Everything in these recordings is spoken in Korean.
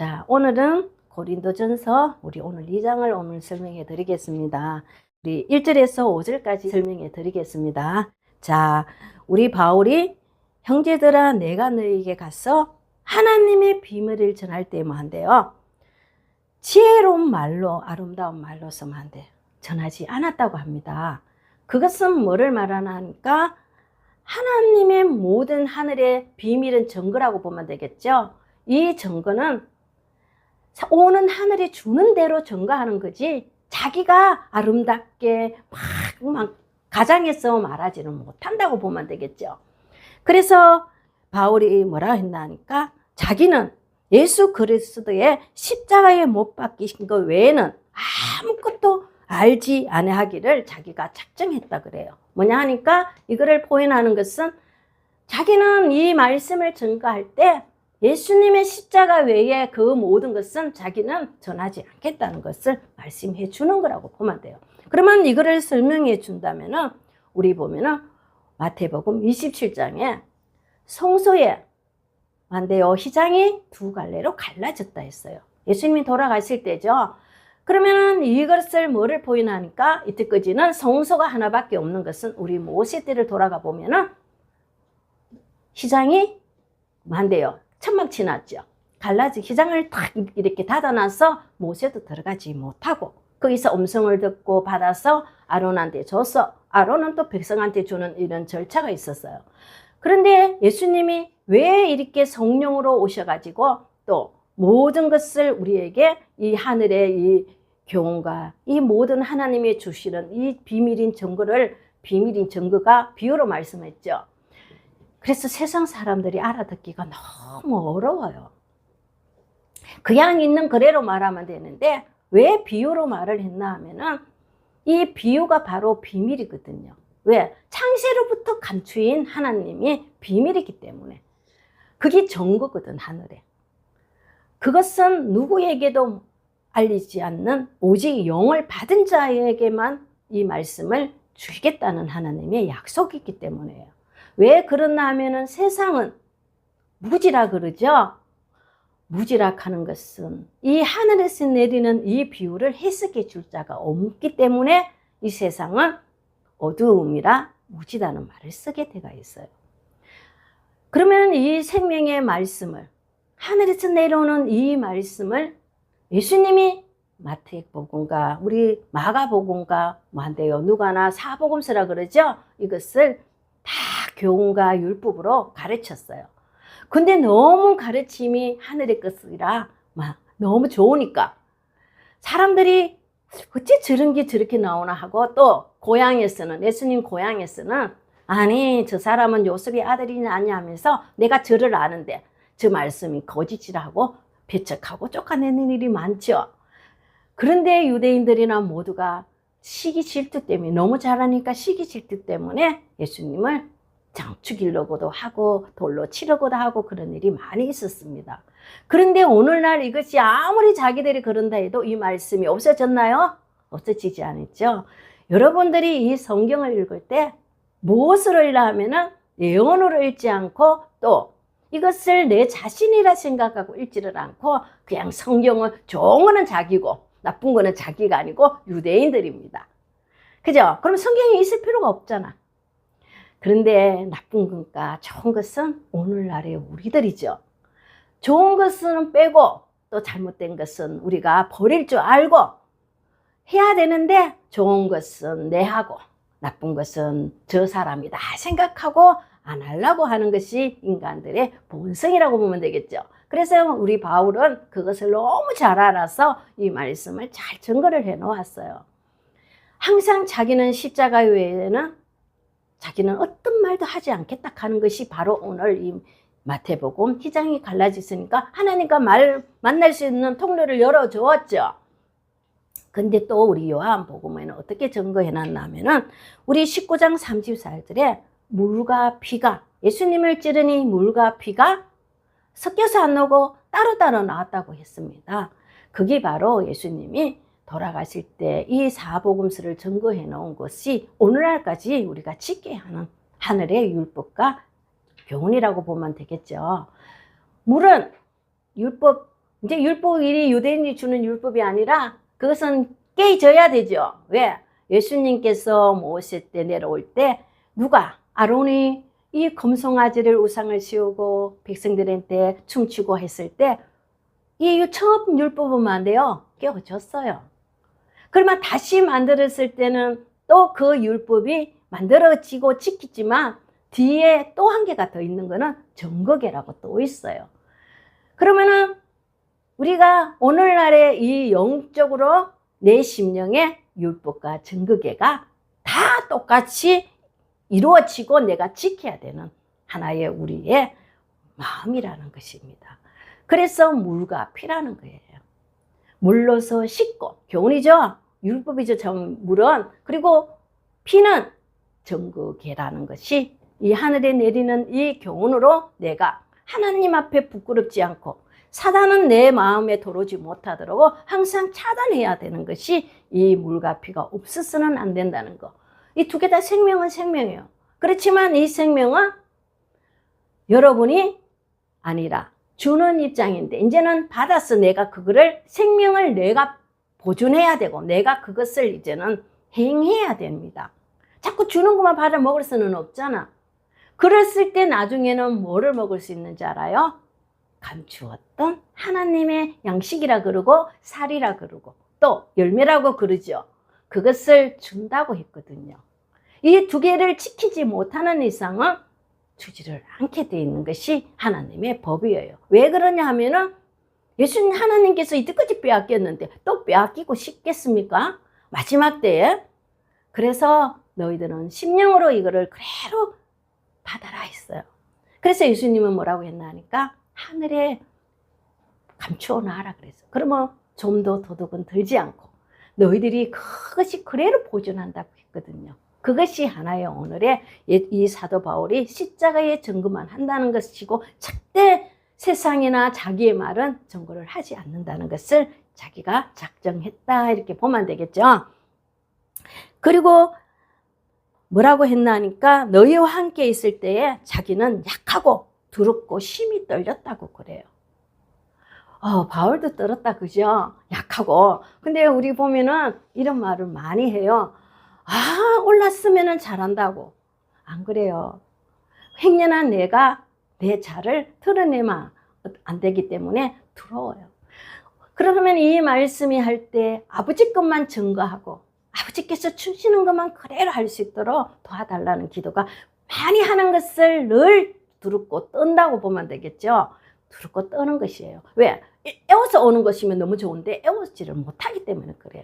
자, 오늘은 고린도전서 우리 오늘 2장을 오늘 설명해 드리겠습니다. 우리 1절에서 5절까지 설명해 드리겠습니다. 자, 우리 바울이 형제들아 내가 너희에게 가서 하나님의 비밀을 전할 때만 한대요. 지혜로운 말로 아름다운 말로서만 한대 전하지 않았다고 합니다. 그것은 뭐를 말하나 하니까 하나님의 모든 하늘의 비밀은 증거라고 보면 되겠죠. 이 증거는 오는 하늘이 주는 대로 증거하는 거지 자기가 아름답게 막 가장해서 말하지는 못한다고 보면 되겠죠. 그래서 바울이 뭐라 했나 하니까 자기는 예수 그리스도의 십자가에 못 박히신 것 외에는 아무것도 알지 아니하기를 자기가 작정했다 그래요. 뭐냐 하니까 이거를 포인하는 것은 자기는 이 말씀을 증거할 때 예수님의 십자가 외에 그 모든 것은 자기는 전하지 않겠다는 것을 말씀해 주는 거라고 보면 돼요. 그러면 이거를 설명해 준다면은 우리 보면은 마태복음 27장에 성소에 만데요 휘장이 두 갈래로 갈라졌다 했어요. 예수님이 돌아가실 때죠. 그러면은 이것을 뭐를 포인하니까 이때까지는 성소가 하나밖에 없는 것은 우리 모세 때를 돌아가 보면은 휘장이 만데요. 천막 치놨죠. 갈라지 휘장을 탁 이렇게 닫아놔서 모세도 들어가지 못하고 거기서 음성을 듣고 받아서 아론한테 줬어. 아론은 또 백성한테 주는 이런 절차가 있었어요. 그런데 예수님이 왜 이렇게 성령으로 오셔가지고 또 모든 것을 우리에게 이 하늘의 이 교훈과 이 모든 하나님이 주시는 이 비밀인 증거가 비유로 말씀했죠. 그래서 세상 사람들이 알아듣기가 너무 어려워요. 그냥 있는 그대로 말하면 되는데 왜 비유로 말을 했나 하면은 이 비유가 바로 비밀이거든요. 왜? 창세로부터 감추인 하나님이 비밀이기 때문에. 그게 증거거든, 하늘에. 그것은 누구에게도 알리지 않는 오직 영을 받은 자에게만 이 말씀을 주겠다는 하나님의 약속이기 때문에요. 왜 그러나 하면은 세상은 무지라 그러죠. 무지락하는 것은 이 하늘에서 내리는 이 비유를 해석해 줄 자가 없기 때문에 이 세상은 어두움이라 무지다는 말을 쓰게 되어 있어요. 그러면 이 생명의 말씀을 하늘에서 내려오는 이 말씀을 예수님이 마태복음과 우리 마가복음과 뭐한대요 누가나 사복음서라 그러죠. 이것을 다 교훈과 율법으로 가르쳤어요. 근데 너무 가르침이 하늘의 것이라 막 너무 좋으니까 사람들이 어째 저런 게 저렇게 나오나 하고 또 고향에서는 예수님 고향에서는 아니 저 사람은 요셉의 아들이냐 아니냐 하면서 내가 저를 아는데 저 말씀이 거짓이라고 배척하고 쫓아내는 일이 많죠. 그런데 유대인들이나 모두가 시기 질투 때문에 너무 잘하니까 시기 질투 때문에 예수님을 죽이려고도 하고 돌로 치려고도 하고 그런 일이 많이 있었습니다. 그런데 오늘날 이것이 아무리 자기들이 그런다 해도 이 말씀이 없어졌나요? 없어지지 않았죠. 여러분들이 이 성경을 읽을 때 무엇으로 읽으려 하면은 예언으로 읽지 않고 또 이것을 내 자신이라 생각하고 읽지를 않고 그냥 성경은 좋은 거는 자기고 나쁜 거는 자기가 아니고 유대인들입니다. 그죠? 그럼 성경이 있을 필요가 없잖아. 그런데 나쁜 것과 좋은 것은 오늘날의 우리들이죠. 좋은 것은 빼고 또 잘못된 것은 우리가 버릴 줄 알고 해야 되는데 좋은 것은 내하고 나쁜 것은 저 사람이다 생각하고 안 하려고 하는 것이 인간들의 본성이라고 보면 되겠죠. 그래서 우리 바울은 그것을 너무 잘 알아서 이 말씀을 잘 증거를 해 놓았어요. 항상 자기는 십자가 외에는 자기는 어떤 말도 하지 않겠다 하는 것이 바로 오늘 이 마태복음 휘장이 갈라졌으니까 하나님과 만날 수 있는 통로를 열어주었죠. 근데 또 우리 요한복음에는 어떻게 증거해 놨냐면은 우리 19장 34절에 물과 피가 예수님을 찌르니 물과 피가 섞여서 안 나오고 따로따로 나왔다고 했습니다. 그게 바로 예수님이 돌아가실 때 이 사복음서를 증거해 놓은 것이 오늘날까지 우리가 지켜야 하는 하늘의 율법과 교훈이라고 보면 되겠죠. 물은 율법 이제 율법이 유대인이 주는 율법이 아니라 그것은 깨져야 되죠. 왜? 예수님께서 모세 때 내려올 때 누가 아론이 이 금송아지를 우상을 씌우고 백성들한테 춤추고 했을 때 이 처음 율법은 안 돼요. 깨어졌어요. 그러면 다시 만들었을 때는 또 그 율법이 만들어지고 지키지만 뒤에 또 한 개가 더 있는 거는 정거계라고 또 있어요. 그러면은 우리가 오늘날의 이 영적으로 내 심령의 율법과 정거계가 다 똑같이 이루어지고 내가 지켜야 되는 하나의 우리의 마음이라는 것입니다. 그래서 물과 피라는 거예요. 물로서 씻고, 교훈이죠. 율법이죠. 물은. 그리고 피는 정거계라는 것이 이 하늘에 내리는 이 교훈으로 내가 하나님 앞에 부끄럽지 않고 사단은 내 마음에 들어오지 못하도록 항상 차단해야 되는 것이 이 물과 피가 없어서는 안 된다는 거. 이 두 개 다 생명은 생명이에요. 그렇지만 이 생명은 여러분이 아니라 주는 입장인데 이제는 받아서 내가 그거를 생명을 내가 보존해야 되고 내가 그것을 이제는 행해야 됩니다. 자꾸 주는 것만 받아 먹을 수는 없잖아. 그랬을 때 나중에는 뭐를 먹을 수 있는지 알아요? 감추었던 하나님의 양식이라 그러고 살이라 그러고 또 열매라고 그러죠. 그것을 준다고 했거든요. 이 두 개를 지키지 못하는 이상은 주지를 않게 되어 있는 것이 하나님의 법이에요. 왜 그러냐 하면은 예수님 하나님께서 이때까지 빼앗겼는데 또 빼앗기고 싶겠습니까? 마지막 때에. 그래서 너희들은 심령으로 이거를 그대로 받아라 했어요. 그래서 예수님은 뭐라고 했나 하니까 하늘에 감추어 놔라 그랬어요. 그러면 좀 더 도둑은 들지 않고 너희들이 그것이 그대로 보존한다고 했거든요. 그것이 하나의 오늘의 이 사도 바울이 십자가의 증거만 한다는 것이고 절대 세상이나 자기의 말은 증거를 하지 않는다는 것을 자기가 작정했다 이렇게 보면 되겠죠. 그리고 뭐라고 했나 하니까 너희와 함께 있을 때에 자기는 약하고 두렵고 심히 떨렸다고 그래요. 바울도 떨었다 그죠? 약하고. 근데 우리 보면은 이런 말을 많이 해요. 올랐으면 잘한다고. 안 그래요. 횡연한 내가 내 자를 드러내면 안 되기 때문에 두려워요. 그러면 이 말씀이 할 때 아버지 것만 증거하고 아버지께서 주시는 것만 그대로 할 수 있도록 도와달라는 기도가 많이 하는 것을 늘 두렵고 떤다고 보면 되겠죠. 두렵고 떠는 것이에요. 왜? 애워서 오는 것이면 너무 좋은데 애워지를 못하기 때문에 그래요.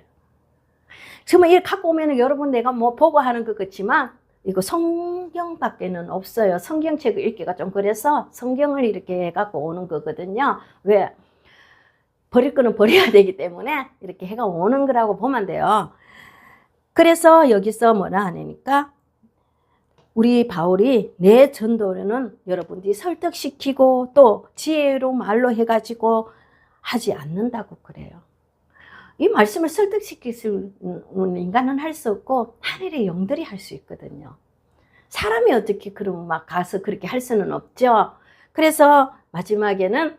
정말 이걸 갖고 오면 여러분 내가 뭐 보고 하는 것 같지만 이거 성경밖에는 없어요. 성경책을 읽기가 좀 그래서 성경을 이렇게 해갖고 오는 거거든요. 왜? 버릴 거는 버려야 되기 때문에 이렇게 해가 오는 거라고 보면 돼요. 그래서 여기서 뭐라 하니까 우리 바울이 내 전도는 여러분들이 설득시키고 또 지혜로 말로 해가지고 하지 않는다고 그래요. 이 말씀을 설득시킬 수 있는 인간은 할 수 없고 하늘의 영들이 할 수 있거든요. 사람이 어떻게 그러면 막 가서 그렇게 할 수는 없죠. 그래서 마지막에는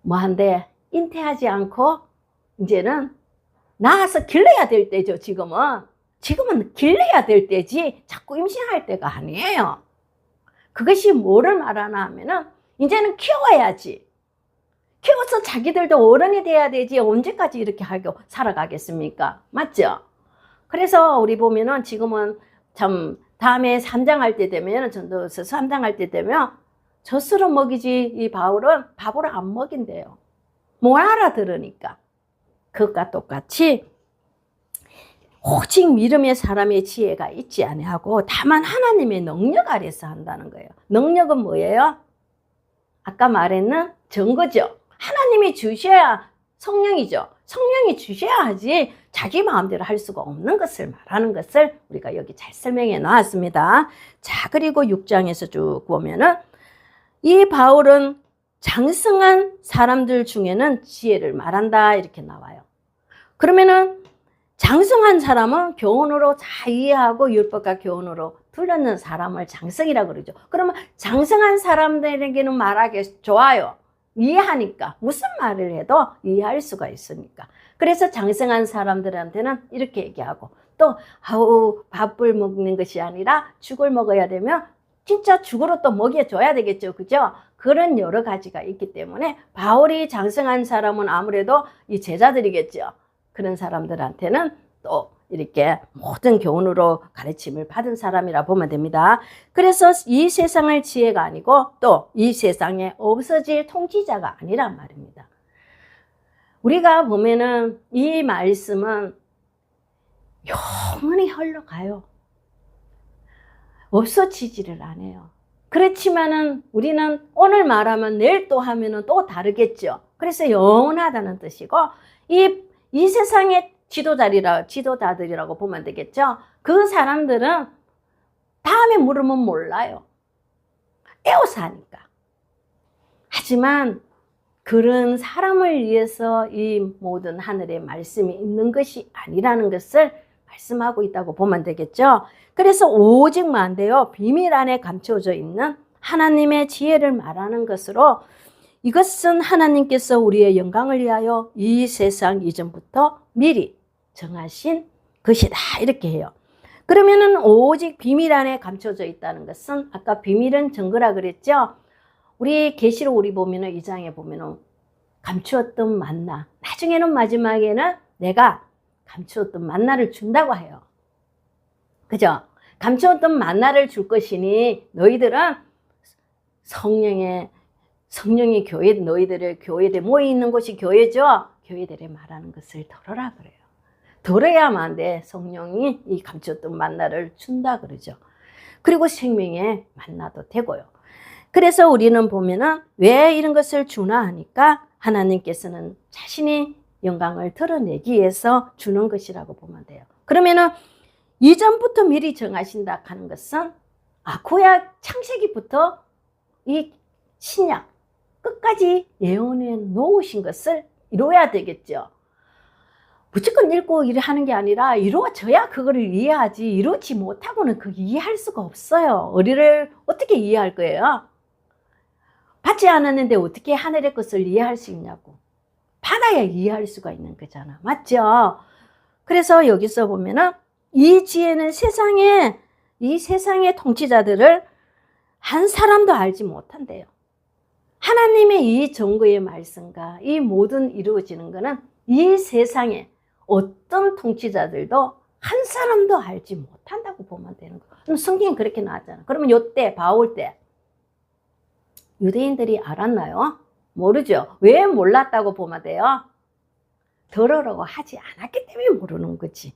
뭐 한데 인태하지 않고 이제는 나가서 길러야 될 때죠. 지금은 길러야 될 때지 자꾸 임신할 때가 아니에요. 그것이 뭐를 말하나 하면은 이제는 키워야지. 키워서 자기들도 어른이 돼야 되지 언제까지 이렇게 하고 살아가겠습니까? 맞죠? 그래서 우리 보면은 지금은 참 다음에 3장 할 때 되면 전도서 3장 할 때 되면 젖으로 먹이지 이 바울은 밥으로 안 먹인대요. 못 알아들으니까. 그것과 똑같이 오직 믿음의 사람의 지혜가 있지 아니하고 다만 하나님의 능력 아래서 한다는 거예요. 능력은 뭐예요? 아까 말했는 증거죠. 하나님이 주셔야 성령이죠. 성령이 주셔야 하지 자기 마음대로 할 수가 없는 것을 말하는 것을 우리가 여기 잘 설명해 놨습니다. 자, 그리고 6장에서 쭉 보면은 이 바울은 장성한 사람들 중에는 지혜를 말한다 이렇게 나와요. 그러면은 장성한 사람은 교훈으로 잘 이해하고 율법과 교훈으로 둘러는 사람을 장성이라고 그러죠. 그러면 장성한 사람들에게는 말하기 좋아요. 이해하니까 무슨 말을 해도 이해할 수가 있으니까. 그래서 장성한 사람들한테는 이렇게 얘기하고 또 밥을 먹는 것이 아니라 죽을 먹어야 되면 진짜 죽으로 또 먹여줘야 되겠죠. 그죠? 그런 여러 가지가 있기 때문에 바울이 장성한 사람은 아무래도 이 제자들이겠죠. 그런 사람들한테는 또 이렇게 모든 교훈으로 가르침을 받은 사람이라 보면 됩니다. 그래서 이 세상의 지혜가 아니고 또 이 세상에 없어질 통치자가 아니란 말입니다. 우리가 보면은 이 말씀은 영원히 흘러가요. 없어지지를 않아요. 그렇지만은 우리는 오늘 말하면 내일 또 하면은 또 다르겠죠. 그래서 영원하다는 뜻이고 이 세상의 지도자들이라고 보면 되겠죠. 그 사람들은 다음에 물으면 몰라요. 에워서 하니까. 하지만 그런 사람을 위해서 이 모든 하늘의 말씀이 있는 것이 아니라는 것을 말씀하고 있다고 보면 되겠죠. 그래서 오직만 돼요. 비밀 안에 감춰져 있는 하나님의 지혜를 말하는 것으로 이것은 하나님께서 우리의 영광을 위하여 이 세상 이전부터 미리 정하신 것이다. 이렇게 해요. 그러면은 오직 비밀 안에 감춰져 있다는 것은 아까 비밀은 증거라 그랬죠. 우리 계시록 우리 보면은 2장에 보면은 감추었던 만나. 나중에는 마지막에는 내가 감추었던 만나를 준다고 해요. 그죠? 감추었던 만나를 줄 것이니 너희들은 성령의 교회, 너희들의 교회에 모여 있는 곳이 교회죠. 교회들에 말하는 것을 들어라 그래요. 들어야만 돼. 성령이 이 감추었던 만나를 준다 그러죠. 그리고 생명의 만나도 되고요. 그래서 우리는 보면은 왜 이런 것을 주나 하니까 하나님께서는 자신이 영광을 드러내기 위해서 주는 것이라고 보면 돼요. 그러면은 이전부터 미리 정하신다 하는 것은 구약 창세기부터 이 신약 끝까지 예언해 놓으신 것을 이루어야 되겠죠. 무조건 읽고 하는 게 아니라 이루어져야 그거를 이해하지 이루지 못하고는 그 이해할 수가 없어요. 우리를 어떻게 이해할 거예요? 받지 않았는데 어떻게 하늘의 것을 이해할 수 있냐고. 받아야 이해할 수가 있는 거잖아. 맞죠? 그래서 여기서 보면은 이 지혜는 이 세상의 통치자들을 한 사람도 알지 못한대요. 하나님의 이 정거의 말씀과 이 모든 이루어지는 것은 이 세상에 어떤 통치자들도 한 사람도 알지 못한다고 보면 되는 거예요. 그럼 성경이 그렇게 나왔잖아. 그러면 요때 바울 때 유대인들이 알았나요? 모르죠. 왜 몰랐다고 보면 돼요? 들으라고 하지 않았기 때문에 모르는 거지.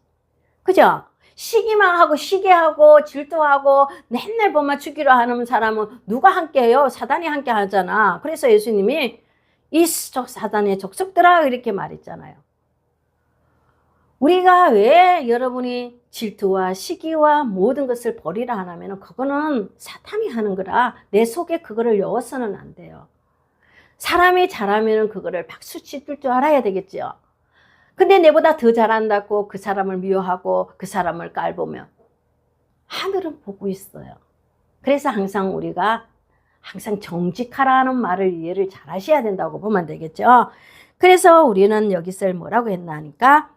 그죠? 시기만 하고 시기하고 질투하고 맨날 보면 죽이려 하는 사람은 누가 함께 해요? 사단이 함께 하잖아. 그래서 예수님이 이 사단의 족속들아 이렇게 말했잖아요. 우리가 왜 여러분이 질투와 시기와 모든 것을 버리라 하냐면 그거는 사탄이 하는 거라 내 속에 그거를 넣어서는 안 돼요. 사람이 잘하면 그거를 박수 칠 줄 알아야 되겠죠. 근데 내보다 더 잘한다고 그 사람을 미워하고 그 사람을 깔보면 하늘은 보고 있어요. 그래서 항상 우리가 항상 정직하라는 말을 이해를 잘 하셔야 된다고 보면 되겠죠. 그래서 우리는 여기서 뭐라고 했나 하니까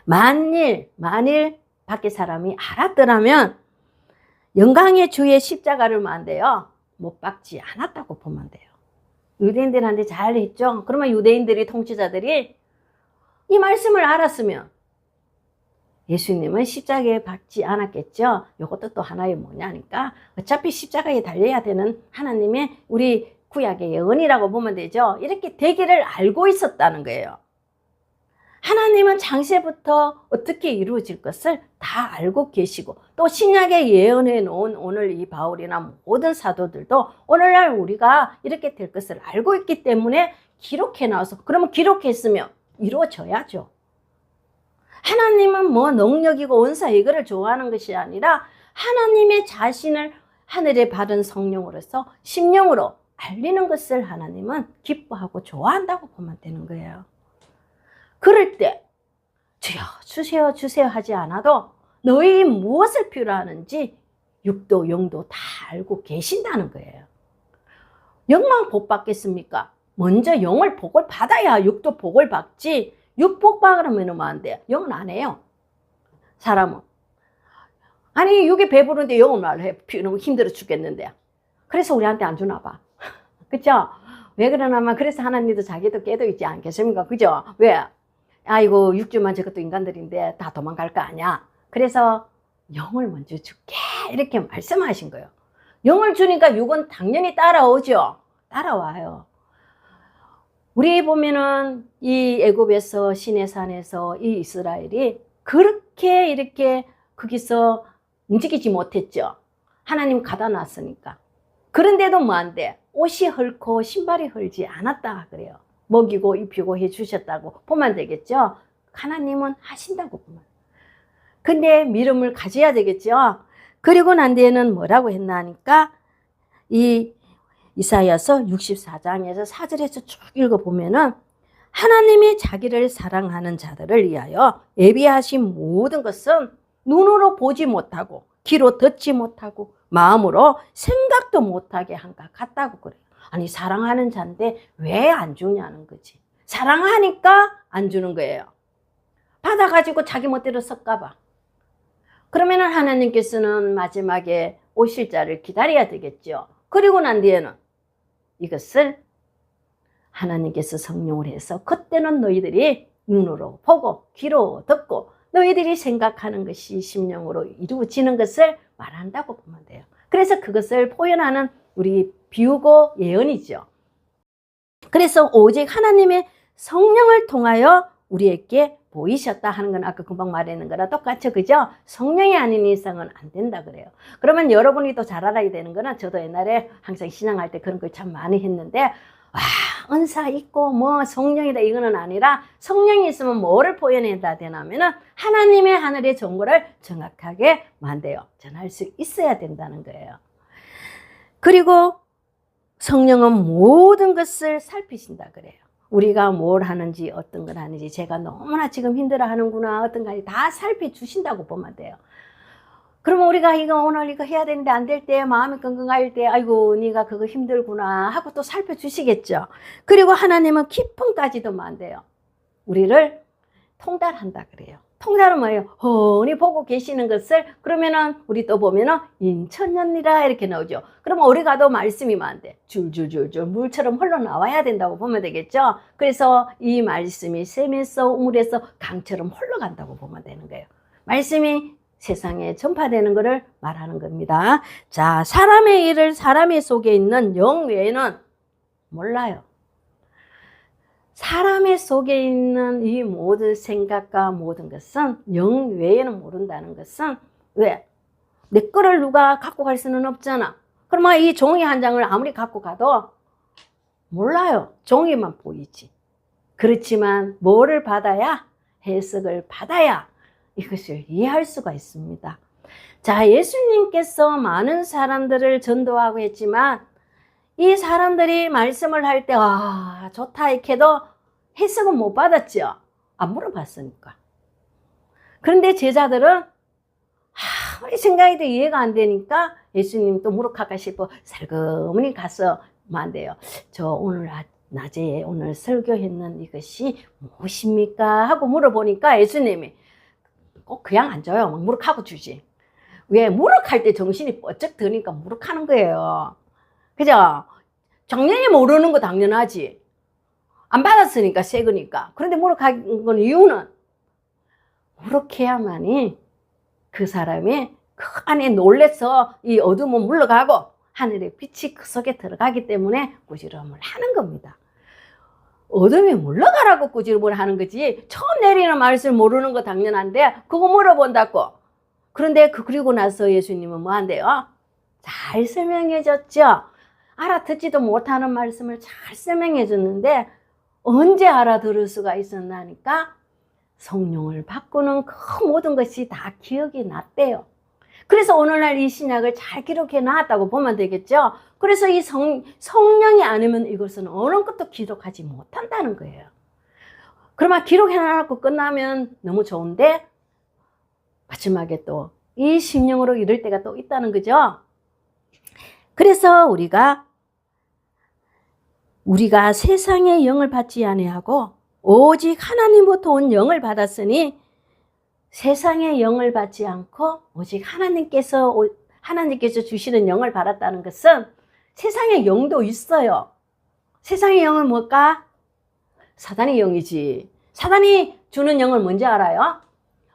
만일 밖에 사람이 알았더라면 영광의 주의 십자가를 안 돼요. 못 박지 않았다고 보면 돼요. 유대인들한테 잘 했죠. 그러면 유대인들이 통치자들이 이 말씀을 알았으면 예수님은 십자가에 박지 않았겠죠. 이것도 또 하나의 뭐냐니까 어차피 십자가에 달려야 되는 하나님의 우리 구약의 예언이라고 보면 되죠. 이렇게 되기를 알고 있었다는 거예요. 하나님은 창세부터 어떻게 이루어질 것을 다 알고 계시고 또 신약에 예언해 놓은 오늘 이 바울이나 모든 사도들도 오늘날 우리가 이렇게 될 것을 알고 있기 때문에 기록해 놔서 그러면 기록했으면 이루어져야죠. 하나님은 뭐 능력이고 은사 이거를 좋아하는 것이 아니라 하나님의 자신을 하늘에 받은 성령으로서 심령으로 알리는 것을 하나님은 기뻐하고 좋아한다고 보면 되는 거예요. 그럴 때 주여 주세요 주세요 하지 않아도 너희 무엇을 필요로 하는지 육도 영도 다 알고 계신다는 거예요. 영만 복 받겠습니까? 먼저 영을 복을 받아야 육도 복을 받지. 육 복 받으면 뭐 안 돼요? 영은 안 해요. 사람은. 아니 육이 배부른데 영은 말로 해. 너무 힘들어 죽겠는데. 그래서 우리한테 안 주나 봐. 그쵸? 왜 그러냐면 그래서 하나님도 자기도 깨도 있지 않겠습니까? 그죠? 왜? 아이고 육주만 저것도 인간들인데 다 도망갈 거 아니야. 그래서 영을 먼저 줄게 이렇게 말씀하신 거예요. 영을 주니까 육은 당연히 따라오죠. 따라와요. 우리 보면은 이 애굽에서 시내산에서 이 이스라엘이 그렇게 이렇게 거기서 움직이지 못했죠. 하나님 가다 놨으니까. 그런데도 뭐 안 돼? 옷이 헐고 신발이 헐지 않았다 그래요. 먹이고 입히고 해주셨다고 보면 되겠죠. 하나님은 하신다고 보면. 근데 믿음을 가져야 되겠죠. 그리고 난 뒤에는 뭐라고 했나 하니까 이 이사야서 64장에서 4절에서 쭉 읽어보면은 하나님이 자기를 사랑하는 자들을 위하여 예비하신 모든 것은 눈으로 보지 못하고 귀로 듣지 못하고 마음으로 생각도 못하게 한 것 같다고 그래요. 아니 사랑하는 자인데 왜 안 주냐는 거지. 사랑하니까 안 주는 거예요. 받아가지고 자기 멋대로 쓸까봐. 그러면은 하나님께서는 마지막에 오실 자를 기다려야 되겠죠. 그리고 난 뒤에는 이것을 하나님께서 성령을 해서 그때는 너희들이 눈으로 보고 귀로 듣고 너희들이 생각하는 것이 심령으로 이루어지는 것을 말한다고 보면 돼요. 그래서 그것을 표현하는 우리 비유고 예언이죠. 그래서 오직 하나님의 성령을 통하여 우리에게 보이셨다 하는 건 아까 금방 말했는 거랑 똑같죠. 그죠? 성령이 아닌 이상은 안 된다 그래요. 그러면 여러분이 또 잘 알아야 되는 거는 저도 옛날에 항상 신앙할 때 그런 걸 참 많이 했는데 은사 있고 뭐 성령이다 이거는 아니라 성령이 있으면 뭐를 표현해야 되냐면은 하나님의 하늘의 정보를 정확하게 만돼요. 전할 수 있어야 된다는 거예요. 그리고 성령은 모든 것을 살피신다 그래요. 우리가 뭘 하는지 어떤 걸 하는지 제가 너무나 지금 힘들어 하는구나 어떤 거 다 살펴주신다고 보면 돼요. 그러면 우리가 이거 오늘 이거 해야 되는데 안 될 때 마음이 끙끙할 때 아이고 네가 그거 힘들구나 하고 또 살펴주시겠죠. 그리고 하나님은 기쁨까지도 만돼요. 우리를 통달한다 그래요. 통달은 뭐예요? 훤히 보고 계시는 것을 그러면은 우리 또 보면은 인천년이라 이렇게 나오죠. 그러면 어디 가도 말씀이 많대. 줄줄줄줄 물처럼 흘러나와야 된다고 보면 되겠죠. 그래서 이 말씀이 샘에서 우물에서 강처럼 흘러간다고 보면 되는 거예요. 말씀이 세상에 전파되는 것을 말하는 겁니다. 자, 사람의 일을 사람의 속에 있는 영 외에는 몰라요. 사람의 속에 있는 이 모든 생각과 모든 것은 영 외에는 모른다는 것은 왜? 내 거를 누가 갖고 갈 수는 없잖아. 그러면 이 종이 한 장을 아무리 갖고 가도 몰라요. 종이만 보이지. 그렇지만 뭐를 받아야? 해석을 받아야 이것을 이해할 수가 있습니다. 자, 예수님께서 많은 사람들을 전도하고 했지만 이 사람들이 말씀을 할 때 좋다 이렇게 해도 해석은 못 받았죠. 안 물어봤으니까. 그런데 제자들은 아무리 생각해도 이해가 안 되니까 예수님 또 물어볼까 싶어 살금니 가서 뭐 안 돼요. 저 오늘 낮에 오늘 설교했는 이것이 무엇입니까? 하고 물어보니까 예수님이 꼭 그냥 안 줘요. 막 무릎하고 주지. 왜? 무릎할 때 정신이 뻗쩍 드니까 무릎하는 거예요. 그죠? 작년에 모르는 거 당연하지. 안 받았으니까 새 거니까. 그런데 무릎하는 건 이유는 무릎해야만이 그 사람이 그 안에 놀래서 이 어둠은 물러가고 하늘의 빛이 그 속에 들어가기 때문에 꾸지람을 하는 겁니다. 어둠이 물러가라고 꾸지람을 하는 거지 처음 내리는 말씀을 모르는 거 당연한데 그거 물어본다고. 그런데 그리고 나서 예수님은 뭐 한대요? 잘 설명해 줬죠. 알아듣지도 못하는 말씀을 잘 설명해 줬는데 언제 알아들을 수가 있었나 하니까 성령을 받고는 그 모든 것이 다 기억이 났대요. 그래서 오늘날 이 신약을 잘 기록해 놨다고 보면 되겠죠. 그래서 이 성령이 아니면 이것은 어느 것도 기록하지 못한다는 거예요. 그러면 기록해 놔놓고 끝나면 너무 좋은데 마지막에 또 이 심령으로 이럴 때가 또 있다는 거죠. 그래서 우리가 우리가 세상의 영을 받지 아니하고 오직 하나님부터 온 영을 받았으니 세상의 영을 받지 않고 오직 하나님께서 주시는 영을 받았다는 것은 세상의 영도 있어요. 세상의 영은 뭘까? 사단의 영이지. 사단이 주는 영을 뭔지 알아요?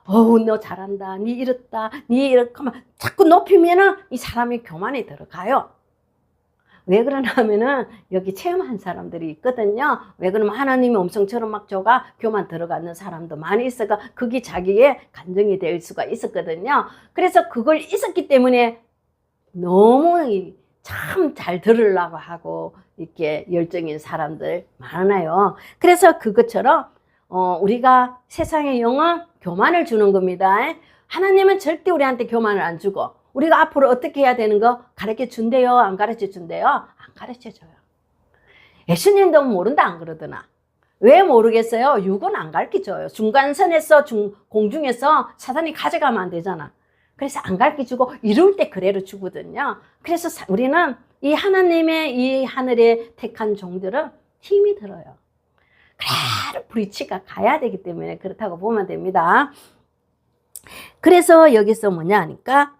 어우, 너 잘한다. 니 이렇다. 니 이렇게 하면 자꾸 높이면은 이 사람이 교만에 들어가요. 왜 그러나 하면은 여기 체험한 사람들이 있거든요. 왜 그러면 하나님이 음성처럼 막 줘가 교만 들어가는 사람도 많이 있어가 그게 자기의 감정이 될 수가 있었거든요. 그래서 그걸 있었기 때문에 너무 참 잘 들으려고 하고 이렇게 열정인 사람들 많아요. 그래서 그것처럼 우리가 세상의 영은 교만을 주는 겁니다. 하나님은 절대 우리한테 교만을 안 주고 우리가 앞으로 어떻게 해야 되는 거 가르쳐 준대요? 안 가르쳐 준대요? 안 가르쳐 줘요. 예수님도 모른다 안 그러더나. 왜 모르겠어요? 육은 안 가르쳐 줘요. 중간선에서 공중에서 사단이 가져가면 안 되잖아. 그래서 안 가르쳐 주고 이룰 때 그래로 주거든요. 그래서 우리는 이 하나님의 이 하늘에 택한 종들은 힘이 들어요. 그래도 브리치가 가야 되기 때문에 그렇다고 보면 됩니다. 그래서 여기서 뭐냐 하니까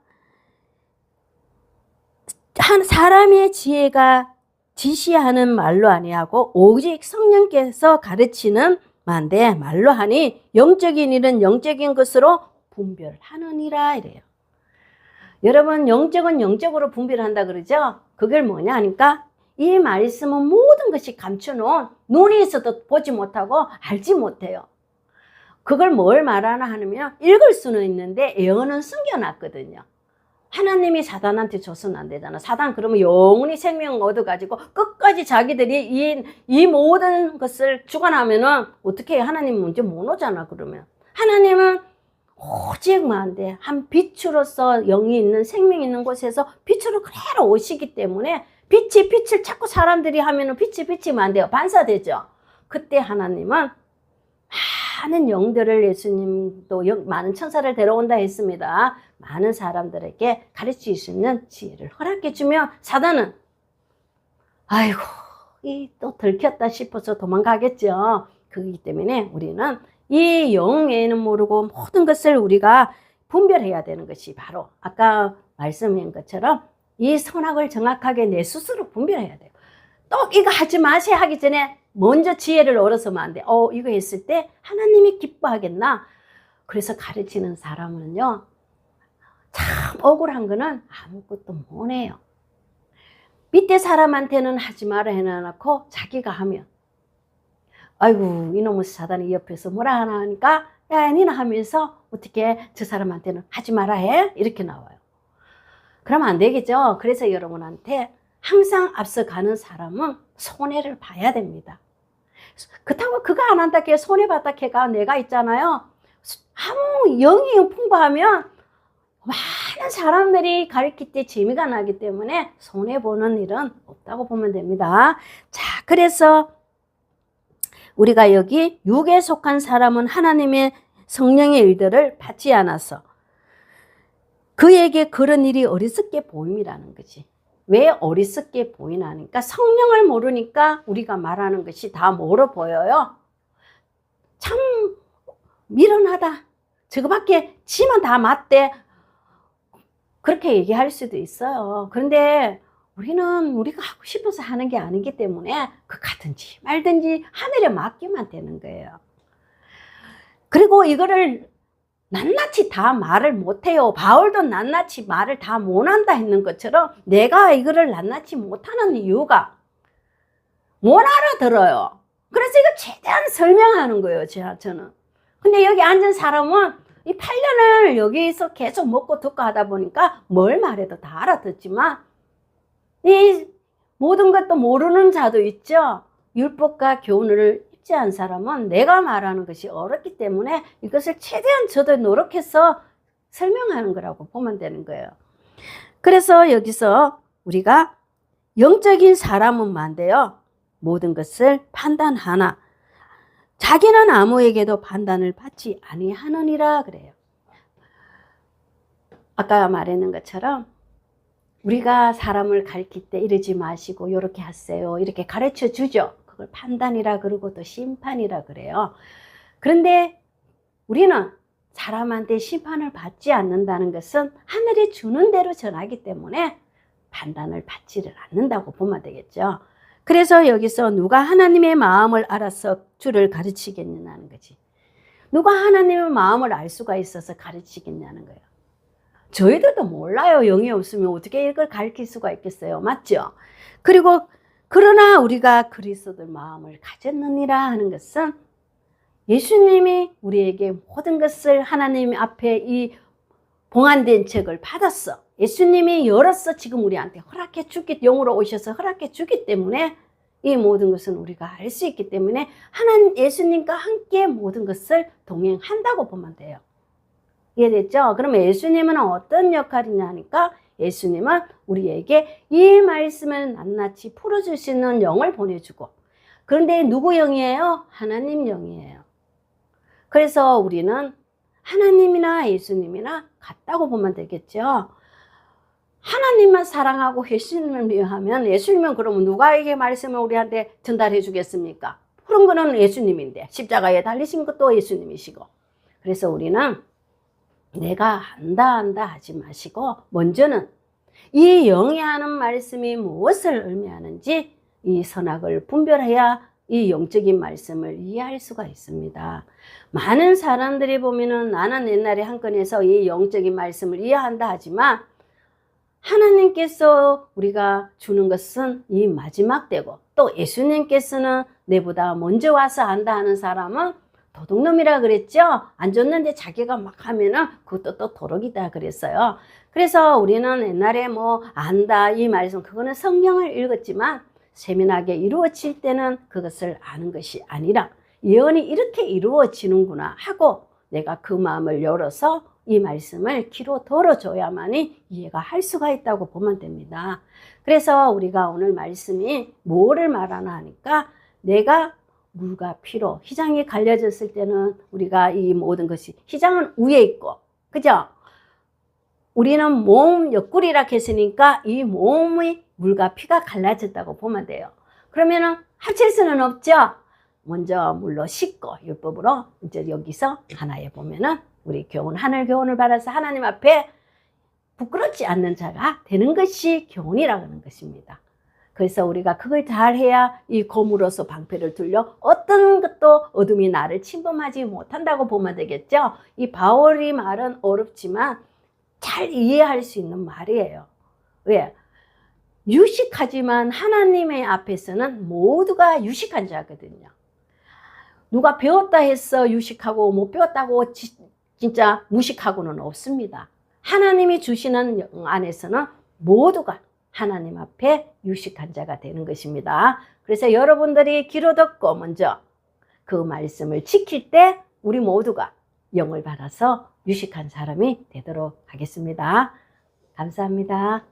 한 사람의 지혜가 지시하는 말로 아니하고 오직 성령께서 가르치는 말인데 말로 하니 영적인 일은 영적인 것으로 분별하느니라 이래요. 여러분 영적은 영적으로 분별한다 그러죠? 그걸 뭐냐 하니까 이 말씀은 모든 것이 감춰놓은 눈이 있어도 보지 못하고 알지 못해요. 그걸 뭘 말하나 하면 읽을 수는 있는데 예언은 숨겨놨거든요. 하나님이 사단한테 줘서는 안 되잖아. 사단 그러면 영원히 생명 얻어가지고 끝까지 자기들이 이 모든 것을 주관하면은 어떻게 해? 하나님 문제 못 오잖아. 그러면 하나님은 오직만 돼. 한 빛으로서 영이 있는 생명이 있는 곳에서 빛으로 그대로 오시기 때문에 빛을 자꾸 사람들이 하면은 빛이면 안 돼요. 반사되죠. 그때 하나님은 많은 영들을 예수님도 많은 천사를 데려온다 했습니다. 많은 사람들에게 가르칠 수 있는 지혜를 허락해 주면 사단은 아이고 이 또 들켰다 싶어서 도망가겠죠. 그렇기 때문에 우리는 이 영 외에는 모르고 모든 것을 우리가 분별해야 되는 것이 바로 아까 말씀한 것처럼 이 선악을 정확하게 내 스스로 분별해야 돼요. 또 이거 하지 마세요 하기 전에 먼저 지혜를 얻어서면 안 돼. 이거 했을 때 하나님이 기뻐하겠나? 그래서 가르치는 사람은요, 참 억울한 거는 아무것도 못 해요. 밑에 사람한테는 하지 마라 해놔놓고 자기가 하면, 아이고, 이놈의 사단이 옆에서 뭐라 하나 하니까, 야, 니는 하면서 어떻게 저 사람한테는 하지 마라 해? 이렇게 나와요. 그러면 안 되겠죠? 그래서 여러분한테 항상 앞서가는 사람은 손해를 봐야 됩니다. 그렇다고 그거 안 한다 해 손해봤다 해가 내가 있잖아요. 아무 영이 풍부하면 많은 사람들이 가르칠 때 재미가 나기 때문에 손해보는 일은 없다고 보면 됩니다. 자, 그래서 우리가 여기 육에 속한 사람은 하나님의 성령의 일들을 받지 않아서 그에게 그런 일이 어리석게 보임이라는 거지. 왜 어리석게 보이나 하니까 성령을 모르니까 우리가 말하는 것이 다 뭐로 보여요? 참 미련하다. 저거밖에 지만 다 맞대. 그렇게 얘기할 수도 있어요. 그런데 우리는 우리가 하고 싶어서 하는 게 아니기 때문에 그 가든지 말든지 하늘에 맡기면 되는 거예요. 그리고 이거를 낱낱이 다 말을 못해요. 바울도 낱낱이 말을 다 못한다 했는 것처럼 내가 이거를 낱낱이 못하는 이유가 못 알아들어요. 그래서 이거 최대한 설명하는 거예요. 저는. 근데 여기 앉은 사람은 이 8년을 여기서 계속 먹고 듣고 하다 보니까 뭘 말해도 다 알아듣지만 이 모든 것도 모르는 자도 있죠. 율법과 교훈을 입지 않은 사람은 내가 말하는 것이 어렵기 때문에 이것을 최대한 저도 노력해서 설명하는 거라고 보면 되는 거예요. 그래서 여기서 우리가 영적인 사람은 만돼요. 모든 것을 판단하나 자기는 아무에게도 판단을 받지 아니하느니라 그래요. 아까 말했는 것처럼 우리가 사람을 가르칠 때 이러지 마시고 이렇게 하세요. 이렇게 가르쳐 주죠. 그걸 판단이라 그러고 또 심판이라 그래요. 그런데 우리는 사람한테 심판을 받지 않는다는 것은 하늘이 주는 대로 전하기 때문에 판단을 받지를 않는다고 보면 되겠죠. 그래서 여기서 누가 하나님의 마음을 알아서 주를 가르치겠느냐는 거지. 누가 하나님의 마음을 알 수가 있어서 가르치겠냐는 거예요. 저희들도 몰라요. 영이 없으면 어떻게 이걸 가르칠 수가 있겠어요. 맞죠? 그리고 그러나 우리가 그리스도의 마음을 가졌느니라 하는 것은 예수님이 우리에게 모든 것을 하나님 앞에 이 봉안된 책을 받았어. 예수님이 열었어. 지금 우리한테 허락해 주기, 영으로 오셔서 허락해 주기 때문에 이 모든 것은 우리가 알 수 있기 때문에 하나님 예수님과 함께 모든 것을 동행한다고 보면 돼요. 이해됐죠? 그러면 예수님은 어떤 역할이냐 하니까 예수님은 우리에게 이 말씀을 낱낱이 풀어줄 수 있는 영을 보내주고, 그런데 누구 영이에요? 하나님 영이에요. 그래서 우리는 하나님이나 예수님이나 같다고 보면 되겠죠. 하나님만 사랑하고 예수님을 미워하면 예수님은 그러면 누가 이게 말씀을 우리한테 전달해 주겠습니까? 그런 거는 예수님인데 십자가에 달리신 것도 예수님이시고. 그래서 우리는 내가 안다 하지 마시고 먼저는 이 영이 하는 말씀이 무엇을 의미하는지 이 선악을 분별해야 이 영적인 말씀을 이해할 수가 있습니다. 많은 사람들이 보면은 나는 옛날에 한 건에서 이 영적인 말씀을 이해한다 하지만 하나님께서 우리가 주는 것은 이 마지막 때고 또 예수님께서는 내보다 먼저 와서 안다 하는 사람은 도둑놈이라 그랬죠. 안 줬는데 자기가 막 하면은 그것도 또 도둑이다 그랬어요. 그래서 우리는 옛날에 뭐 안다 이 말씀 그거는 성경을 읽었지만 세밀하게 이루어질 때는 그것을 아는 것이 아니라 예언이 이렇게 이루어지는구나 하고 내가 그 마음을 열어서 이 말씀을 귀로 들어줘야만이 이해가 할 수가 있다고 보면 됩니다. 그래서 우리가 오늘 말씀이 뭐를 말하나 하니까 내가 물과 피로 휘장이 갈려졌을 때는 우리가 이 모든 것이 휘장은 위에 있고 그죠? 우리는 몸 옆구리라 했으니까 이 몸의 물과 피가 갈라졌다고 보면 돼요. 그러면은 합칠 수는 없죠. 먼저 물로 씻고 율법으로 이제 여기서 하나에 보면은 우리 교훈 하늘 교훈을 받아서 하나님 앞에 부끄럽지 않는 자가 되는 것이 교훈이라고 하는 것입니다. 그래서 우리가 그걸 잘 해야 이 검으로서 방패를 들려 어떤 것도 어둠이 나를 침범하지 못한다고 보면 되겠죠. 이 바울이 말은 어렵지만 잘 이해할 수 있는 말이에요. 왜? 유식하지만 하나님의 앞에서는 모두가 유식한 자거든요. 누가 배웠다 해서 유식하고 못 배웠다고 진짜 무식하고는 없습니다. 하나님이 주시는 영 안에서는 모두가 하나님 앞에 유식한 자가 되는 것입니다. 그래서 여러분들이 귀로 듣고 먼저 그 말씀을 지킬 때 우리 모두가 영을 받아서 유식한 사람이 되도록 하겠습니다. 감사합니다.